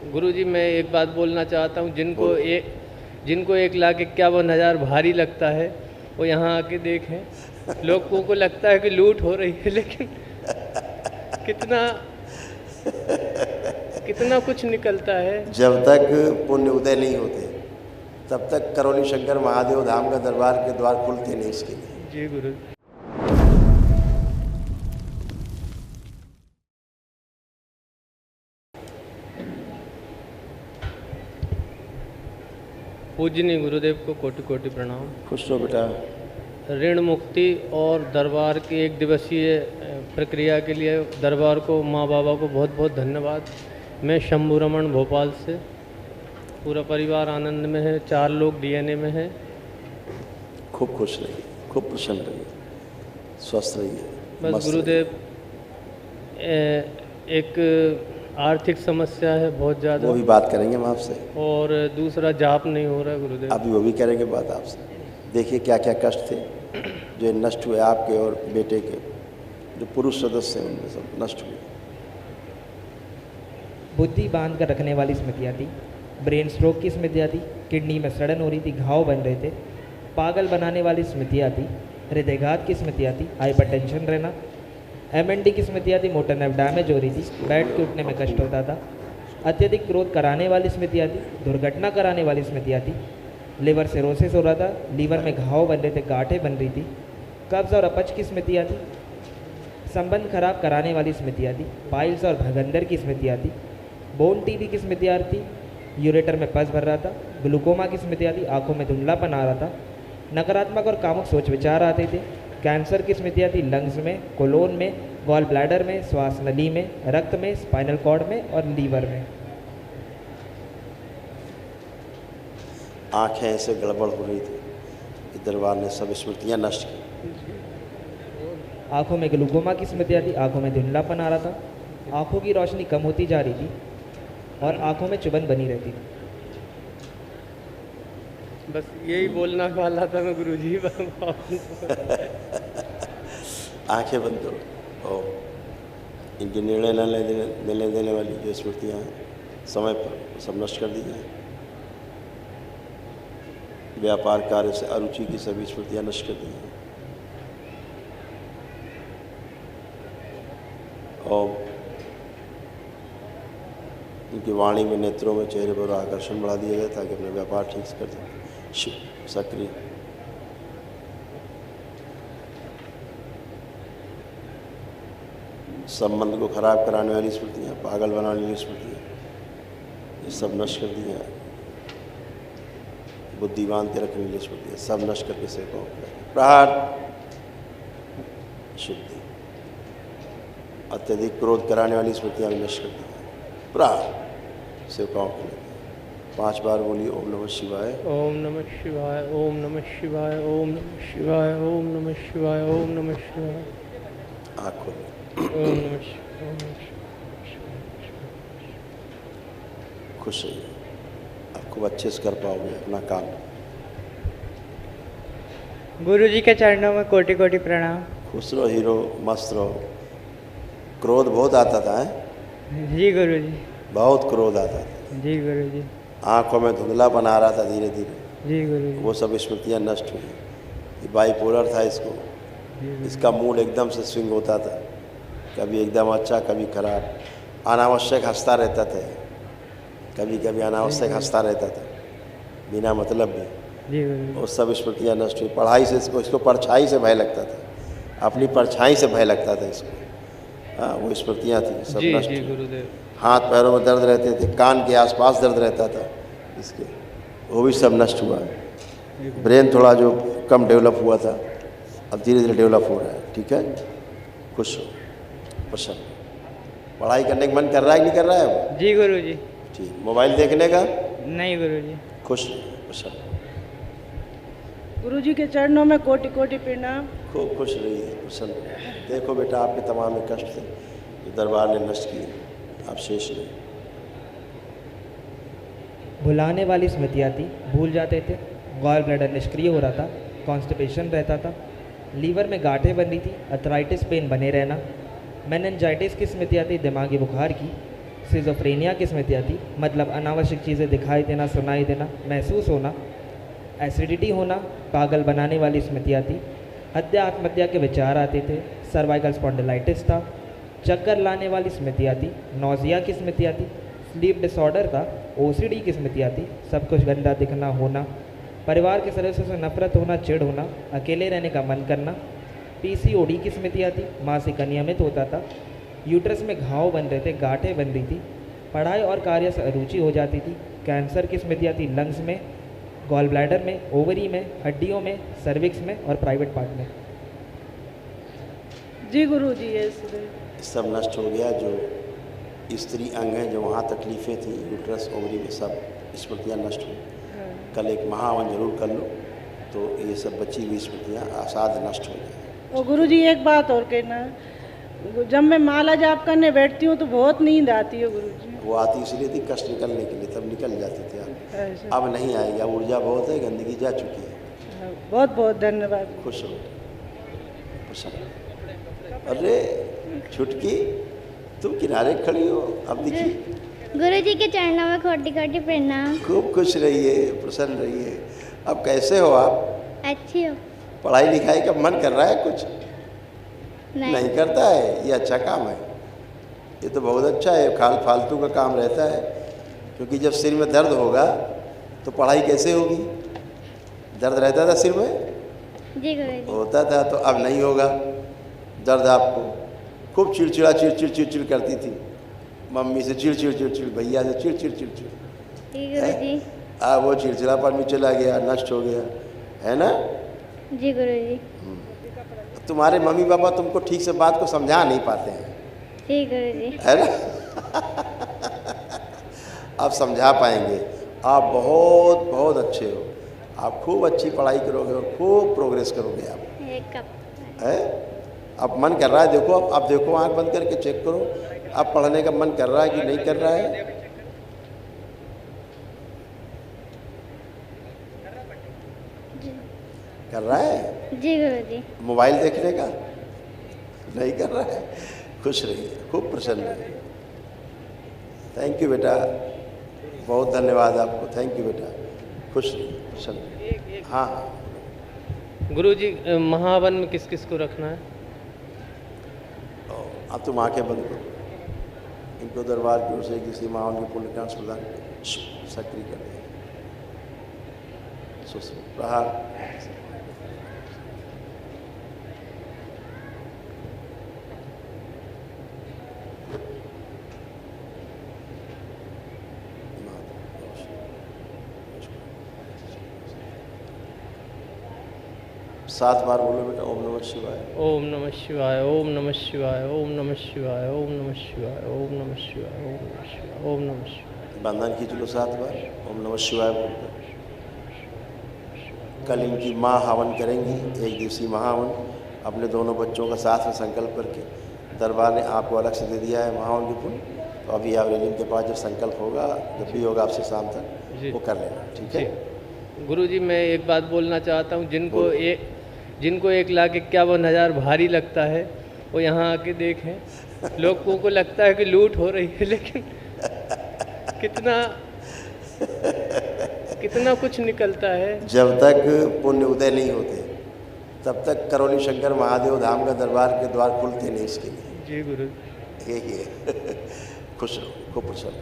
गुरुजी मैं एक बात बोलना चाहता हूँ, जिनको 1,51,000 भारी लगता है वो यहाँ आके देखें। लोगों को लगता है कि लूट हो रही है, लेकिन कितना कितना कुछ निकलता है। जब तक पुण्य उदय नहीं होते तब तक करौली शंकर महादेव धाम का दरबार के द्वार खुलते नहीं इसके लिए। जी गुरु। पूजनीय गुरुदेव को कोटि कोटि प्रणाम। खुश रहो बेटा। ऋण मुक्ति और दरबार की 1 दिवसीय प्रक्रिया के लिए दरबार को, माँ बाबा को बहुत बहुत धन्यवाद। मैं शंभू रमन भोपाल से, पूरा परिवार आनंद में है, 4 लोग डीएनए में हैं। खूब खुश रहिए, खूब प्रसन्न रहिए, स्वस्थ रहिए। बस गुरुदेव एक आर्थिक समस्या है बहुत ज़्यादा, वो भी बात करेंगे हम आपसे। और दूसरा जाप नहीं हो रहा है गुरुदेव। अभी वो भी करेंगे बात आपसे। देखिए क्या क्या कष्ट थे जो नष्ट हुए आपके और बेटे के, जो पुरुष सदस्य हैं उनमें सब नष्ट हुए। बुद्धि बांध कर रखने वाली स्मृतियाँ थी, ब्रेन स्ट्रोक की स्मृतियाँ थी, किडनी में सड़न हो रही थी, घाव बन रहे थे, पागल बनाने वाली स्मृतियाँ थी, हृदयघात की स्मृतियाँ थी, हाइपरटेंशन रहना, MND की स्मृतियाँ थी, मोटर नर्व डैमेज हो रही थी, बैठ के उठने में कष्ट होता था, अत्यधिक क्रोध कराने वाली स्मृतियाँ थी, दुर्घटना कराने वाली स्मृतियाँ थी, लिवर सिरोसिस हो रहा था, लीवर में घाव बन रहे थे, गांठें बन रही थी, कब्ज और अपच की स्मृतियाँ थी, संबंध खराब कराने वाली स्मृतियाँ थी, पाइल्स और भगंदर की स्मृतियाँ थी, बोन टीबी की स्मृतियाँ थी, यूरेटर में पस भर रहा था, ग्लूकोमा की स्मृतियाँ थी, आंखों में धुंधलापन आ रहा था, नकारात्मक और कामुक सोच विचार आते थे, कैंसर की स्मृतियाँ थी, लंग्स में, कोलोन में, गॉल ब्लैडर में, श्वास नली में, रक्त में, स्पाइनल कॉर्ड में और लीवर में। आंखें ऐसे गड़बड़ हो रही थी कि दरबार ने सब स्मृतियाँ नष्ट की। आंखों में ग्लूकोमा की स्मृतियाँ थी, आंखों में धुंधलापन आ रहा था, आंखों की रोशनी कम होती जा रही थी और आंखों में चुभन बनी रहती थी। बस यही बोलना वाला था मैं गुरुजी। आंखें बंद करो और इनके निर्णय न लेने देने वाली जो स्मृतियाँ हैं समय पर सब नष्ट कर दी जाए। व्यापार कार्य से अरुचि की सभी स्मृतियाँ नष्ट कर दी जाए और उनकी वाणी में, नेत्रों में, चेहरे पर आकर्षण बढ़ा दिया जाए ताकि अपना व्यापार ठीक से कर सकें। सक्रिय संबंध को खराब कराने वाली स्मृतियाँ, पागल बनाने वाली स्मृतियाँ, ये सब नष्ट कर दिया। बुद्धि बांध के रखने वाली स्मृतियाँ सब नष्ट करके से को प्रहार शुद्धि। अत्यधिक क्रोध कराने वाली स्मृतियाँ भी नष्ट कर दी। प्रहार सेवकाओं के लिए 5 बार बोलिए ओम नमः शिवाय, ओम नमः शिवाय, ओम नमः शिवाय, ओम नमः शिवाय, ओम नमः शिवाय, ओम नमः शिवाय। आँख खोलिए। ओम नमः शिवाय। खुश रहिए, आप खूब अच्छे से कर पाओगे अपना काम। गुरुजी के चरणों में कोटि कोटि प्रणाम। खुश रहो हीरो, मस्त रहो। क्रोध बहुत आता था है? जी गुरुजी। बहुत क्रोध आता था। जी गुरुजी। आँखों में धुंधलापन आ रहा था धीरे धीरे। जी गुरुजी। वो सब स्मृतियाँ नष्ट हुई। ये बाइपोलर था इसको, इसका मूड एकदम से स्विंग होता था, कभी एकदम अच्छा कभी खराब, अनावश्यक हंसता रहता था, कभी कभी अनावश्यक हंसता रहता था बिना मतलब भी। जी गुरुजी। वो सब स्मृतियाँ नष्ट हुई। पढ़ाई से इसको परछाई से भय लगता था, अपनी परछाई से भय लगता था इसको। हाँ, वो स्मृतियाँ थी सब नष्ट हुई। गुरुदेव। हाथ पैरों में दर्द रहते थे, कान के आसपास दर्द रहता था इसके, वो भी सब नष्ट हुआ। ब्रेन थोड़ा जो कम डेवलप हुआ था अब धीरे धीरे डेवलप हो रहा है। ठीक है, खुश हो, प्रसन्न। पढ़ाई करने का मन कर रहा है कि नहीं कर रहा है वो? जी गुरुजी। ठीक। मोबाइल देखने का? नहीं गुरुजी। खुश, प्रसन्न। गुरुजी के चरणों में कोटि कोटि प्रणाम। खूब खुश रहिए, प्रसन्न रहिए। देखो बेटा, आपके तमाम कष्ट थे जो दरबार ने नष्ट किए, आप शेष नहीं। भुलाने वाली स्मृतियाँ थी, भूल जाते थे, गॉल ब्लैडर निष्क्रिय हो रहा था, कॉन्स्टिपेशन रहता था, लीवर में गांठें बन रही थी, अर्थराइटिस पेन बने रहना, मेनिंजाइटिस की स्मृतियाँ थी, दिमागी बुखार की, सिजोफ्रेनिया की स्मृतियाँ थी, मतलब अनावश्यक चीज़ें दिखाई देना, सुनाई देना, महसूस होना। एसिडिटी होना, पागल बनाने वाली स्मृतियाँ थी। हत्या आत्महत्या के विचार आते थे। सर्वाइकल स्पॉन्डिलाइटिस था। चक्कर लाने वाली स्मृतियाँ थी। नौजिया की स्मृतियाँ थी। स्लीप डिसऑर्डर था। ओसीडी की स्मृतियाँ थी। सब कुछ गंदा दिखना होना। परिवार के सदस्यों से नफरत होना, चिढ़ होना, अकेले रहने का मन करना। पीसीओडी की स्मृतियाँ थी। मासिक अनियमित होता था। यूट्रस में घाव बन रहे थे, गांठें बन रही थी। पढ़ाई और कार्य से अरुचि हो जाती थी। कैंसर की स्मृतियाँ थी। लंग्स में, गॉल ब्लैडर में, ओवरी में, हड्डियों में, सर्विक्स में और प्राइवेट पार्ट में। जी गुरु जी, ये सब नष्ट हो गया। जो स्त्री अंग हैं, जो वहाँ तकलीफ़ें थी, यूट्रस ओवरी में, सब स्मृतियाँ नष्ट हुई। कल एक महावन जरूर कर लो तो ये सब बची हुई स्मृतियाँ आसाद नष्ट हो जाए। और गुरु जी एक बात और कहना, जब मैं माला जाप करने बैठती हूँ तो बहुत नींद आती है गुरु जी। वो आती इसलिए थी कष्ट निकलने के लिए, तब निकल जाती थी आप। ऐसा। अब नहीं आएगी, अब ऊर्जा बहुत है, गंदगी जा चुकी है। बहुत बहुत धन्यवाद। खुश हो, प्रसन्न। अरे छुटकी, तुम किनारे खड़ी हो, अब देखिए। गुरु जी के चरणों में कोटि कोटि प्रणाम। खूब खुश रहिए, प्रसन्न रहिए। अब कैसे हो आप? अच्छी हो? पढ़ाई लिखाई का मन कर रहा है कुछ? नहीं करता है, ये अच्छा काम है। ये तो बहुत अच्छा है, फालतू का काम रहता है। क्योंकि जब सिर में दर्द होगा तो पढ़ाई कैसे होगी? दर्द रहता था सिर में? जी गुरु जी। होता था, तो अब नहीं होगा दर्द आपको। खूब चिड़चिड़ा चिड़चिड़ करती थी, मम्मी से चिड़चिड़, भैया से चिड़चिड़। जी गुरु जी। वो चिड़चिड़ापन भी चला गया, नष्ट हो गया, है ना? जी गुरु जी। तुम्हारे मम्मी पापा तुमको ठीक से बात को समझा नहीं पाते हैं, जी गुरु जी। है ना? आप समझा पाएंगे। आप बहुत बहुत अच्छे हो, आप खूब अच्छी पढ़ाई करोगे और खूब प्रोग्रेस करोगे आप, एक कप है? अब मन कर रहा है, देखो अब देखो, आंख बंद करके चेक करो, अब पढ़ने का मन कर रहा है कि नहीं कर रहा है? कर रहा है? जी गुरु जी। मोबाइल देखने का नहीं कर रहा है? खुश रहिए, खूब प्रसन्न रहिए। थैंक यू बेटा, बहुत धन्यवाद आपको। थैंक यू बेटा, खुश रहिए, प्रसन्न रहिए। हाँ गुरु जी, महावन में किस किस को रखना है? अब तुम आंखें बंद करो, इनको दरबार की ओर से किसी महावन के पुण्य का अंश प्रदान सक्रिय कर दें। प्रहार। सात बार बोलो बेटा, ओम नमः शिवाय। ओम नमः शिवाय, ओम नमः शिवाय, ओम नमः शिवाय, ओम नमः शिवाय, ओम नमः शिवाय, ओम नमः शिवाय, ओम नमः शिवाय। बंधन खींच लो 7 बार, ओम नमः शिवाय बोलकर। कल इनकी माँ हवन करेंगी, 1 दिवसीय महावन। अपने दोनों बच्चों का साथ में संकल्प करके, दरबार ने आपको अलग से दे दिया है महावन के पुण्य, तो अभी आप रेलिंग के पास जब संकल्प होगा, जब भी होगा आपसे शाम तक, वो कर लेना, ठीक है? गुरु जी, मैं एक बात बोलना चाहता हूँ, जिनको 1,51,000 भारी लगता है वो यहाँ आके देखें। लोगों को लगता है कि लूट हो रही है, लेकिन कितना कुछ निकलता है। जब तक पुण्य उदय नहीं होते तब तक करौली शंकर महादेव धाम का दरबार के द्वार खुलते नहीं इसके लिए। जी गुरु। यही है। खुश रहो, खूब प्रसन्न।